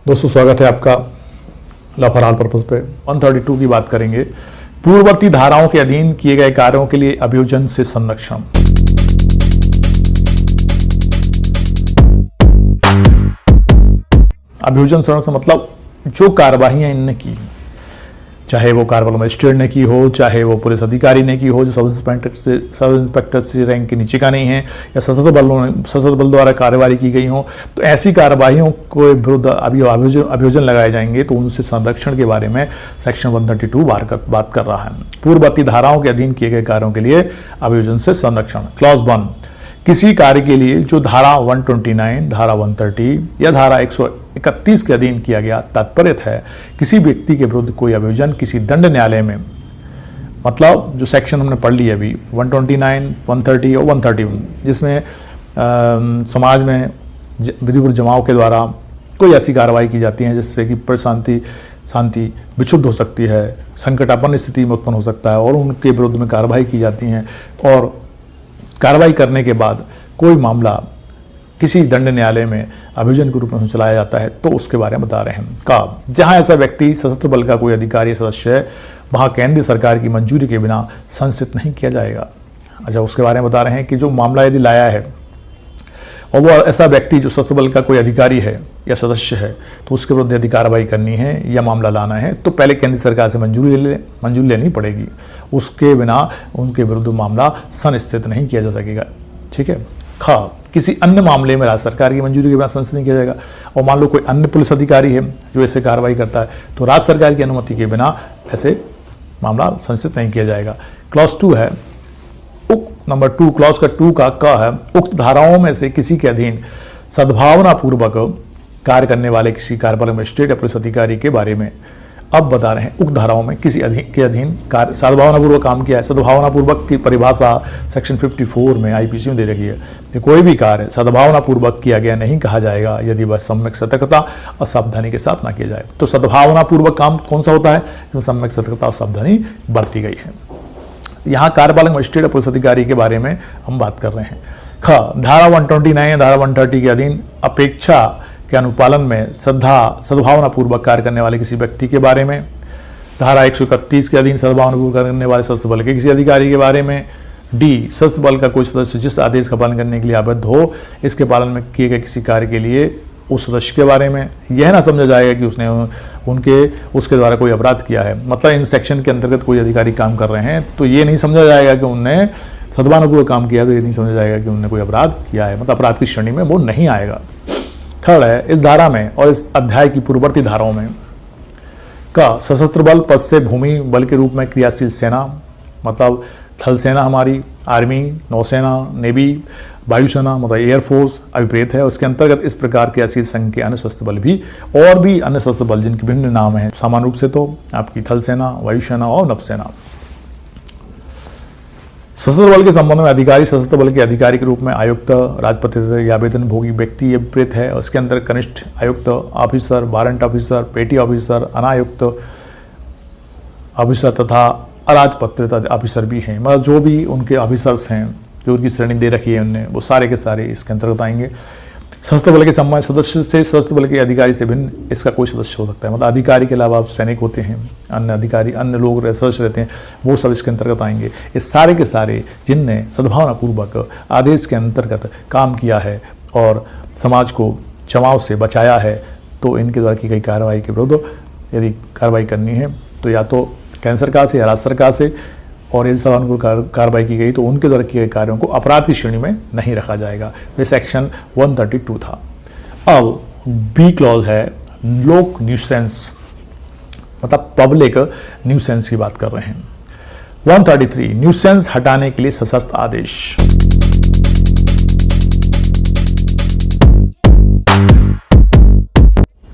दोस्तों स्वागत है आपका लॉ फॉर ऑल पर्पस पे। 132 की बात करेंगे। पूर्ववर्ती धाराओं के अधीन किए गए कार्यों के लिए अभियोजन से संरक्षण। अभियोजन संरक्षण मतलब जो कार्यवाहियां इनने की, चाहे वो कार्यपालक मजिस्ट्रेट ने की हो, चाहे वो पुलिस अधिकारी ने की हो जो सब इंस्पेक्टर से रैंक के नीचे का नहीं है, या सशस्त्र बल द्वारा कार्रवाई की गई हो, तो ऐसी कार्यवाहियों के विरुद्ध अभी अभियोजन लगाए जाएंगे। तो उनसे संरक्षण के बारे में सेक्शन 132 बात कर रहा है। पूर्ववर्ती धाराओं के अधीन किए गए कार्यों के लिए अभियोजन से संरक्षण। क्लॉज 1, किसी कार्य के लिए जो धारा 129, धारा 130 या धारा 131 के अधीन किया गया तात्पर्य है किसी व्यक्ति के विरुद्ध कोई अभियोजन किसी दंड न्यायालय में, मतलब जो सेक्शन हमने पढ़ लिया अभी 129, 130 और 131, जिसमें समाज में विधिपूर्ण जमाव के द्वारा कोई ऐसी कार्रवाई की जाती है जिससे कि शांति विक्षुब्ध हो सकती है, संकटापन्न स्थिति में उत्पन्न हो सकता है और उनके विरुद्ध में कार्रवाई की जाती है और कार्रवाई करने के बाद कोई मामला किसी दंड न्यायालय में अभियोजन के रूप में चलाया जाता है, तो उसके बारे में बता रहे हैं। कब जहां ऐसा व्यक्ति सशस्त्र बल का कोई अधिकारी सदस्य है, वहां केंद्रीय सरकार की मंजूरी के बिना संस्थित नहीं किया जाएगा। अच्छा, उसके बारे में बता रहे हैं कि जो मामला यदि लाया है और वो ऐसा व्यक्ति जो सशस्त्र बल का कोई अधिकारी है या सदस्य है, तो उसके विरुद्ध यदि कार्रवाई करनी है या मामला लाना है तो पहले केंद्र सरकार से मंजूरी लेनी पड़ेगी। उसके बिना उनके विरुद्ध मामला संस्थित नहीं किया जा सकेगा। ठीक है। किसी अन्य मामले में राज्य सरकार की मंजूरी के बिना संस्थित नहीं किया जाएगा। और मान लो कोई अन्य पुलिस अधिकारी है जो ऐसे कार्रवाई करता है, तो राज्य सरकार की अनुमति के बिना ऐसे मामला संस्थित नहीं किया जाएगा। क्लॉज 2 है नंबर 2, क्लॉज का 2 का क है उक्त धाराओं में से किसी के अधीन सद्भावना पूर्वक कार्य करने वाले किसी कार्यपालक मजिस्ट्रेट या पुलिस अधिकारी के बारे में। अब बता रहे हैं उक्त धाराओं में किसी के अधीन कार्य सद्भावनापूर्वक काम किया है। सद्भावनापूर्वक की परिभाषा सेक्शन 54 में आईपीसी में दे रखी है कि कोई भी कार्य सद्भावनापूर्वक किया गया नहीं कहा जाएगा यदि वह सम्यक सतर्कता और सावधानी के साथ ना किया जाए। तो सद्भावनापूर्वक काम कौन सा होता है जिसमें सम्यक सतर्कता और सावधानी बरती गई है। यहाँ कार्यपालक मजिस्ट्रेट और पुलिस अधिकारी के बारे में हम बात कर रहे हैं। धारा 129 धारा 130 के अधीन अपेक्षा के अनुपालन में सद्भावनापूर्वक कार्य करने वाले किसी व्यक्ति के बारे में। धारा 131 के अधीन सद्भावनापूर्वक कार्य करने वाले सशस्त्र बल के किसी अधिकारी के बारे में। डी, सशस्त्र बल का कोई सदस्य जिस आदेश का पालन करने के लिए आबद्ध हो, इसके पालन में किए गए किसी कार्य के लिए उस सदस्य के बारे में। यह ना समझा जाएगा कि उसने उसके द्वारा कोई अपराध किया है। मतलब इन सेक्शन के अंतर्गत कोई अधिकारी काम कर रहे हैं तो ये नहीं समझा जाएगा कि उनने सद्भावनापूर्वक काम किया, तो ये नहीं समझा जाएगा कि उन्होंने कोई अपराध किया है, मतलब अपराध की श्रेणी में वो नहीं आएगा। थर्ड है, इस धारा में और इस अध्याय की पूर्ववर्ती धाराओं में का सशस्त्र बल पद से भूमि बल के रूप में क्रियाशील सेना, मतलब थल सेना हमारी, आर्मी, नौसेना, नेवी, वायुसेना मतलब एयरफोर्स अभिप्रेत है। उसके अंतर्गत इस प्रकार के असील संघ के अन्य सशस्त्र बल भी और भी अन्य सशस्त्र बल जिनके विभिन्न नाम हैं, सामान्य रूप से तो आपकी थल सेना, वायुसेना और नभसेना। सशस्त्र बल के संबंध में अधिकारी सशस्त्र बल के अधिकारी के रूप में आयुक्त, राजपत्रित या वेतनभोगी व्यक्ति अभिप्रेत है। उसके अंदर कनिष्ठ आयुक्त, ऑफिसर, वारंट ऑफिसर, पेटी ऑफिसर, अनायुक्त ऑफिसर तथा अराजपत्रित ऑफिसर भी हैं। मतलब जो भी उनके ऑफिसर्स हैं जो उनकी श्रेणी दे रखी है उनने, वो सारे के सारे इसके अंतर्गत आएंगे। सशस्त्र बल के संबंध सदस्य से सशस्त्र बल के अधिकारी से भिन्न इसका कोई सदस्य हो सकता है। मतलब अधिकारी के अलावा सैनिक होते हैं, अन्य अधिकारी, अन्य लोग सदस्य रहते हैं, वो सब इसके अंतर्गत आएंगे। ये सारे के सारे जिनने सद्भावनापूर्वक आदेश के अंतर्गत काम किया है और समाज को जमाव से बचाया है, तो इनके द्वारा की गई कार्रवाई के विरुद्ध यदि कार्रवाई करनी है तो या तो केंद्र सरकार से या राज्य सरकार से, और यदि सद्भावनापूर्वक कार्रवाई की गई तो उनके द्वारा किए गए कार्यों को अपराध की श्रेणी में नहीं रखा जाएगा। ये सेक्शन 132 था। अब बी क्लॉज है लोक न्यूसेंस, मतलब पब्लिक न्यूसेंस की बात कर रहे हैं। 133, न्यूसेंस हटाने के लिए सशर्त आदेश।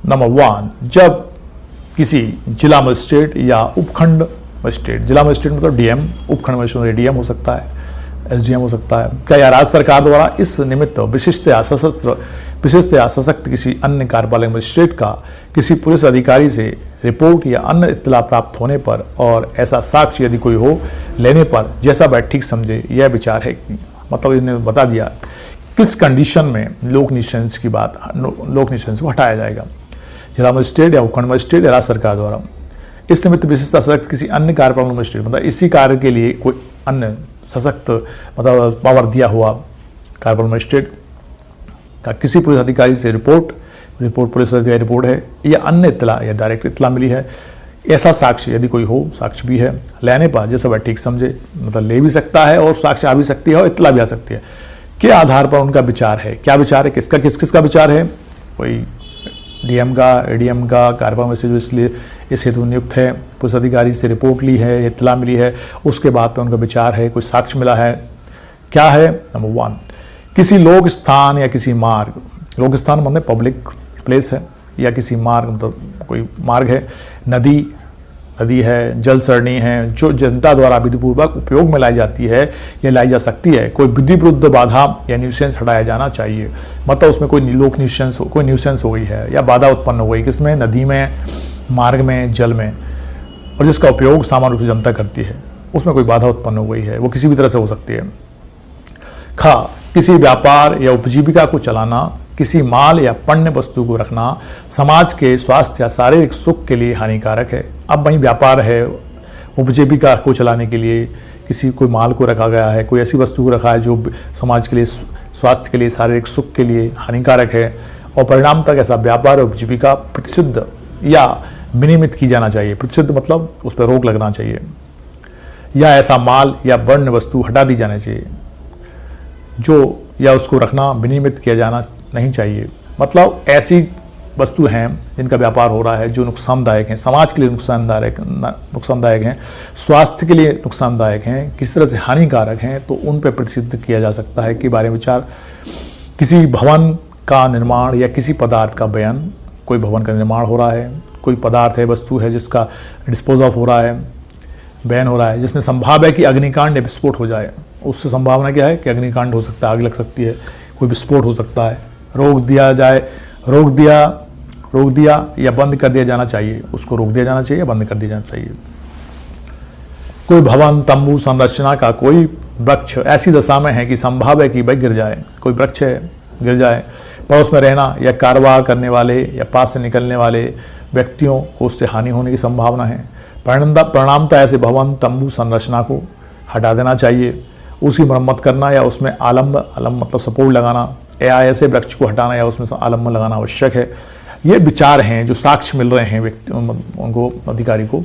नंबर 1, जब किसी जिला मजिस्ट्रेट या उपखंड मजिस्ट्रेट, जिला मजिस्ट्रेट मतलब डीएम, उपखंड मजिस्ट्रेट डीएम हो सकता है, एसडीएम हो सकता है, क्या या राज्य सरकार द्वारा इस निमित्त विशिष्ट या सशक्त किसी अन्य कार्यपालक मजिस्ट्रेट का किसी पुलिस अधिकारी से रिपोर्ट या अन्य इत्तला प्राप्त होने पर और ऐसा साक्ष्य यदि कोई हो लेने पर जैसा वह ठीक समझे यह विचार है कि, मतलब इन्हें बता दिया किस कंडीशन में लोक न्यूसेंस को हटाया जाएगा। जिला मजिस्ट्रेट या उपखंड मजिस्ट्रेट या राज्य सरकार द्वारा। इस निमित्त विशेषता सशक्त किसी अन्य कार्यपालन मजिस्ट्रेट, मतलब इसी कार्य के लिए कोई अन्य सशक्त मतलब पावर दिया हुआ कार्यपालन मजिस्ट्रेट का किसी पुलिस अधिकारी से रिपोर्ट पुलिस अधिकारी रिपोर्ट है या अन्य इत्तला या डायरेक्ट इत्तला मिली है, ऐसा साक्ष्य यदि कोई हो, साक्ष्य भी है, लेने पर जैसा वह ठीक समझे, मतलब ले भी सकता है और साक्ष्य आ भी सकती है और इत्तला भी आ सकती है, के आधार पर उनका विचार है। क्या विचार है, किसका विचार है, कोई डीएम का, एडीएम का, कार्यपालन में से जो इसलिए इस हेतु नियुक्त है, पुलिस अधिकारी से रिपोर्ट ली है, इत्तला मिली है, उसके बाद पर उनका विचार है, कोई साक्ष्य मिला है। क्या है, नंबर 1, किसी लोक स्थान या किसी मार्ग, लोक स्थान मतलब पब्लिक प्लेस है, या किसी मार्ग मतलब कोई मार्ग है, नदी है, जल सरणी है, जो जनता द्वारा विधिपूर्वक उपयोग में लाई जाती है या लाई जा सकती है, कोई विधि विरुद्ध बाधा या न्यूसेंस हटाया जाना चाहिए। मतलब उसमें कोई लोक न्यूसेंस, कोई न्यूसेंस हो गई है या बाधा उत्पन्न हो गई, किसमें, नदी में, मार्ग में, जल में, और जिसका उपयोग सामान्य रूप से जनता करती है, उसमें कोई बाधा उत्पन्न हो गई है, वो किसी भी तरह से हो सकती है। खा, किसी व्यापार या उपजीविका को चलाना, किसी माल या पण्य वस्तु को रखना समाज के स्वास्थ्य या शारीरिक सुख के लिए हानिकारक है। अब वहीं व्यापार है, उपजीविका को चलाने के लिए किसी कोई माल को रखा गया है, कोई ऐसी वस्तु को रखा है जो समाज के लिए, स्वास्थ्य के लिए, शारीरिक सुख के लिए हानिकारक है, और परिणाम तक ऐसा व्यापार और उपजीविका प्रतिषिद्ध या विनियमित की जाना चाहिए। प्रतिषिद्ध मतलब उस पर रोक लगना चाहिए, या ऐसा माल या वर्ण वस्तु हटा दी जानी चाहिए जो, या उसको रखना विनियमित किया जाना नहीं चाहिए। मतलब ऐसी वस्तु हैं जिनका व्यापार हो रहा है जो नुकसानदायक हैं, समाज के लिए नुकसानदायक हैं, स्वास्थ्य के लिए नुकसानदायक हैं, किस तरह से हानिकारक हैं, तो उन पर प्रतिषिद्ध किया जा सकता है कि बारे में विचार। किसी भवन का निर्माण या किसी पदार्थ का बयान, कोई भवन का निर्माण हो रहा है, कोई पदार्थ है, वस्तु है जिसका डिस्पोज ऑफ हो रहा है, बयान हो रहा है, जिसमें संभाव है कि अग्निकांड या विस्फोट हो जाए, उससे संभावना क्या है कि अग्निकांड हो सकता है, आग लग सकती है, कोई विस्फोट हो सकता है, रोक दिया या बंद कर दिया जाना चाहिए, उसको रोक दिया जाना चाहिए या बंद कर दिया जाना चाहिए। कोई भवन, तंबू, संरचना का कोई वृक्ष ऐसी दशा में है कि संभव है कि वह गिर जाए, कोई वृक्ष है गिर जाए, पड़ोस में रहना या कारोबार करने वाले या पास से निकलने वाले व्यक्तियों को उससे हानि होने की संभावना है। परिणामतः ऐसे भवन, तंबू, संरचना को हटा देना चाहिए, उसकी मरम्मत करना या उसमें आलम्ब मतलब सपोर्ट लगाना, या ऐसे वृक्ष को हटाना या उसमें आलम्ब लगाना आवश्यक है। ये विचार हैं जो साक्ष्य मिल रहे हैं व्यक्ति उनको, अधिकारी को,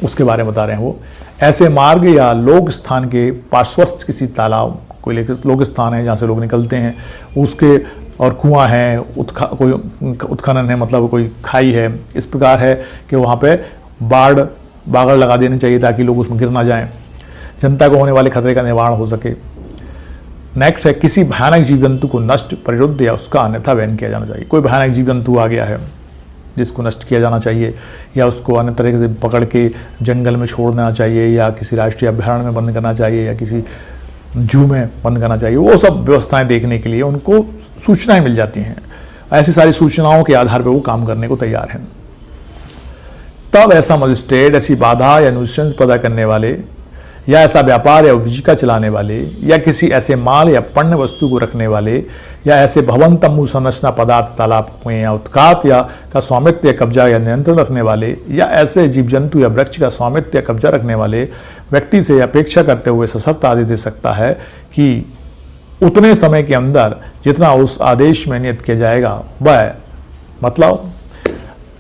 उसके बारे में बता रहे हैं वो। ऐसे मार्ग या लोक स्थान के पार्श्वस्थ किसी तालाब, कोई लोक स्थान है जहाँ से लोग निकलते हैं, उसके और कुआं है, कोई उत्खनन है, मतलब कोई खाई है, इस प्रकार है कि वहाँ पे बागड़ लगा देनी चाहिए ताकि लोग उसमें गिर ना जाएं, जनता को होने वाले खतरे का निवारण हो सके। नेक्स्ट है, किसी भयानक जीव जंतु को नष्ट, परिरुद्ध या उसका अन्यथा बैन किया जाना चाहिए। कोई भयानक जीव जंतु आ गया है जिसको नष्ट किया जाना चाहिए, या उसको अन्य तरीके से पकड़ के जंगल में छोड़ देना चाहिए, या किसी राष्ट्रीय अभयारण्य में बंद करना चाहिए, या किसी जू में बंद करना चाहिए। वो सब व्यवस्थाएं देखने के लिए उनको सूचनाएं मिल जाती हैं। ऐसी सारी सूचनाओं के आधार पर वो काम करने को तैयार हैं। तब ऐसा मजिस्ट्रेट ऐसी बाधा या न्यूसेंस पैदा करने वाले, या ऐसा व्यापार या उपजीविका चलाने वाले, या किसी ऐसे माल या पण्य वस्तु को रखने वाले, या ऐसे भवन, तंबू, संरचना, पदार्थ, तालाब, कुएं या उत्खात या का स्वामित्व या कब्जा या नियंत्रण रखने वाले, या ऐसे जीव जंतु या वृक्ष का स्वामित्व या कब्जा रखने वाले व्यक्ति से अपेक्षा करते हुए सशर्त आदेश दे सकता है कि उतने समय के अंदर जितना उस आदेश में नियत किया जाएगा, वह मतलब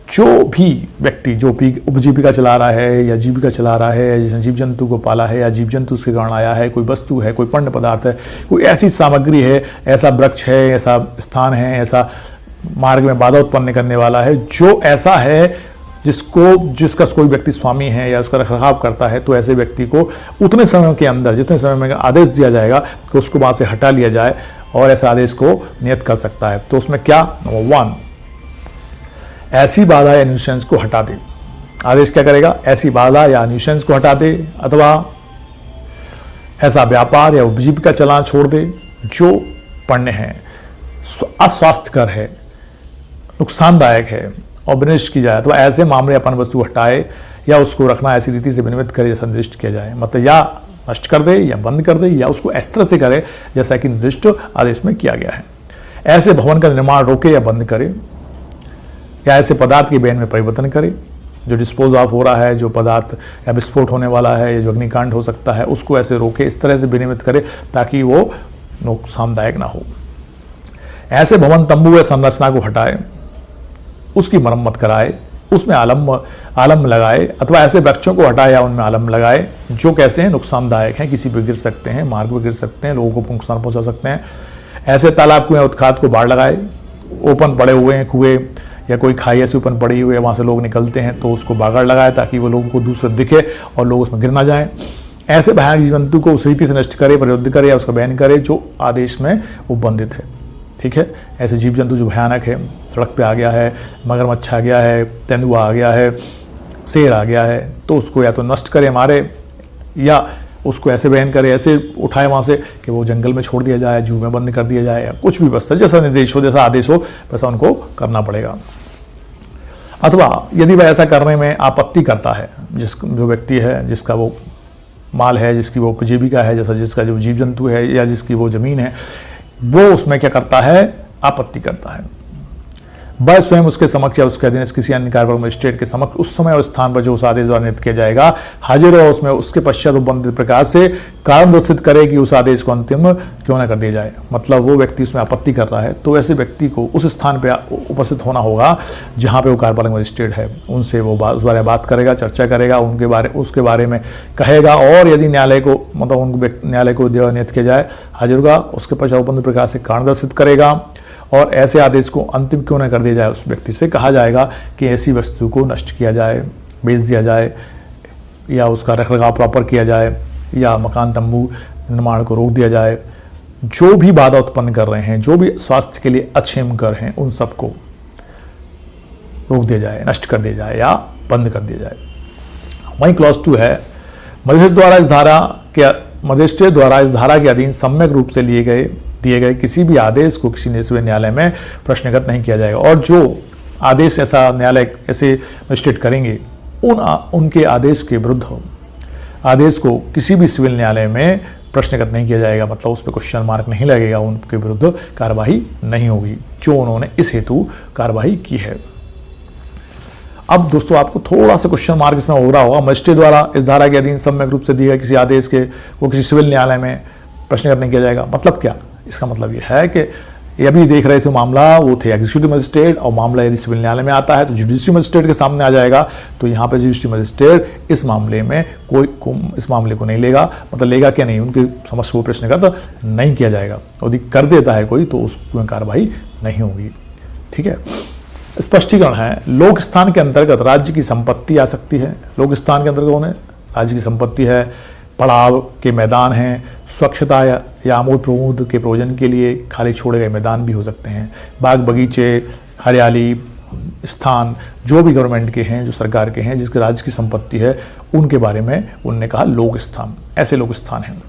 जो भी व्यक्ति जो उपजीविका चला रहा है या जीविका चला रहा है, जिसने जीव जंतु को पाला है या जीव जंतु उसके कारण आया है, कोई वस्तु है, कोई पण्य पदार्थ है, कोई ऐसी सामग्री है, ऐसा वृक्ष है, ऐसा स्थान है, ऐसा मार्ग में बाधा उत्पन्न करने वाला है, जो ऐसा है जिसका कोई व्यक्ति स्वामी है या उसका रखरखाव करता है, तो ऐसे व्यक्ति को उतने समय के अंदर, जितने समय में आदेश दिया जाएगा कि उसको वहाँ से हटा लिया जाए, और ऐसे आदेश को नियत कर सकता है। तो उसमें क्या, नंबर 1, ऐसी बाधा या न्यूसेंस को हटा दे। आदेश क्या करेगा, ऐसी बाधा या न्यूसेंस को हटा दे, अथवा ऐसा व्यापार या उपजीविका चलाना छोड़ दे जो पण्य है, अस्वास्थ्यकर है, नुकसानदायक है, और विनिष्ट की जाए। अथवा ऐसे मामले अपन वस्तु हटाए या उसको रखना ऐसी रीति से विनिमित करे जैसा निर्दिष्ट किया जाए। मतलब या नष्ट कर दे, या बंद कर दे, या उसको इस तरह से करे जैसा कि निर्दिष्ट आदेश में किया गया है। ऐसे भवन का निर्माण रोके या बंद करे, या ऐसे पदार्थ के बैन में परिवर्तन करे। जो डिस्पोज ऑफ हो रहा है, जो पदार्थ या विस्फोट होने वाला है या जो अग्निकांड हो सकता है, उसको ऐसे रोके, इस तरह से विनियमित करे ताकि वो नुकसानदायक ना हो। ऐसे भवन, तंबू या संरचना को हटाए, उसकी मरम्मत कराए, उसमें आलम लगाए, अथवा ऐसे वृक्षों को हटाए या उनमें आलम लगाए जो कैसे हैं, नुकसानदायक हैं, किसी पे गिर सकते हैं, मार्ग पे गिर सकते हैं, लोगों को नुकसान पहुंचा सकते हैं। ऐसे तालाब, कुएं, उत्खाद को बाढ़ लगाए। ओपन पड़े हुए हैं कुएं या कोई खाई ऐसी ओपन पड़ी हुई है, वहाँ से लोग निकलते हैं तो उसको बागड़ लगाए ताकि वो लोगों को दूर से दिखे और लोग उसमें गिर ना जाए। ऐसे भयानक जीव जंतु को उस रीति से नष्ट करे, प्रतिरोध करे या उसका बैन करे जो आदेश में वो बंधित है। ठीक है, ऐसे जीव जंतु जो भयानक है, सड़क पे आ गया है, मगरमच्छ आ गया है, तेंदुआ आ गया है, शेर आ गया है, तो उसको या तो नष्ट करे, मारे, या उसको ऐसे बैन करे, ऐसे उठाए वहाँ से कि वो जंगल में छोड़ दिया जाए, जू में बंद कर दिया जाए, या कुछ भी बस जैसा निर्देश हो, जैसा आदेश हो वैसा उनको करना पड़ेगा। अथवा यदि वह ऐसा करने में आपत्ति करता है, जो व्यक्ति है, जिसका वो माल है, जिसकी वो उपजीविका है, जैसा जिसका जो जीव जंतु है या जिसकी वो जमीन है, वो उसमें क्या करता है, आपत्ति करता है, वह स्वयं उसके समक्ष या उसके अधीन किसी अन्य कार्यपालक मजिस्ट्रेट के समक्ष उस समय और स्थान पर जो उस आदेश द्वारा निर्णित किया जाएगा हाजिर हो, उसमें उसके पश्चात उपबंधित प्रकार से कारण दर्शित करे कि उस आदेश को अंतिम क्यों न कर दिया जाए। मतलब वो व्यक्ति उसमें आपत्ति कर रहा है तो ऐसे व्यक्ति को उस स्थान पर उपस्थित होना होगा जहाँ पे वो कार्यपालक मजिस्ट्रेट है, उनसे वो उस बारे में बात करेगा, चर्चा करेगा, उसके बारे में कहेगा, और यदि न्यायालय को न्यायालय को नियत किया जाए हाजिर होगा, उसके पश्चात उपबंधित प्रकार से कारण दर्शित करेगा और ऐसे आदेश को अंतिम क्यों न कर दिया जाए। उस व्यक्ति से कहा जाएगा कि ऐसी वस्तु को नष्ट किया जाए, बेच दिया जाए, या उसका रखरखाव प्रॉपर किया जाए, या मकान तंबू निर्माण को रोक दिया जाए। जो भी बाधा उत्पन्न कर रहे हैं, जो भी स्वास्थ्य के लिए अक्षेमकर हैं, उन सबको रोक दिया जाए, नष्ट कर दिया जाए या बंद कर दिया जाए। वहीं क्लॉज 2 है, मजिस्ट्रेट द्वारा इस धारा के अधीन सम्यक रूप से दिए गए किसी भी आदेश को किसी निचले न्यायालय में प्रश्नगत नहीं किया जाएगा। और जो आदेश ऐसा न्यायालय ऐसे मजिस्ट्रेट करेंगे, उनके आदेश के विरुद्ध आदेश को किसी भी सिविल न्यायालय में प्रश्नगत नहीं किया जाएगा, मतलब उस पर क्वेश्चन मार्क नहीं लगेगा, उनके विरुद्ध कार्रवाई नहीं होगी जो उन्होंने इस हेतु कार्रवाई की है। अब दोस्तों आपको थोड़ा सा क्वेश्चन मार्क इसमें हो रहा होगा, मजिस्ट्रेट द्वारा इस धारा के अधीन सम्यक रूप से दिए गए किसी आदेश के वो किसी सिविल न्यायालय में प्रश्नगत नहीं किया जाएगा। मतलब क्या, इसका मतलब ये है कि अभी देख रहे थे मामला, वो थे एग्जीक्यूटिव मजिस्ट्रेट, और मामला यदि सिविल न्यायालय में आता है तो जुडिशरी मजिस्ट्रेट के सामने आ जाएगा। तो यहाँ पे जुडिशरी मजिस्ट्रेट इस मामले में इस मामले को नहीं लेगा, मतलब लेगा क्या नहीं, उनके समक्ष वो प्रश्नगत नहीं किया जाएगा। यदि कर देता है कोई तो उसमें कार्रवाई नहीं होगी। ठीक है, स्पष्टीकरण है, लोक स्थान के अंतर्गत राज्य की संपत्ति आ सकती है। लोक स्थान के अंतर्गत उन्हें राज्य की संपत्ति है, पड़ाव के मैदान हैं, स्वच्छता या आमोद प्रमोद के प्रयोजन के लिए खाली छोड़े गए मैदान भी हो सकते हैं, बाग बगीचे, हरियाली स्थान जो भी गवर्नमेंट के हैं, जो सरकार के हैं, जिसके राज्य की संपत्ति है, उनके बारे में उनने कहा लोक स्थान, ऐसे लोक स्थान हैं।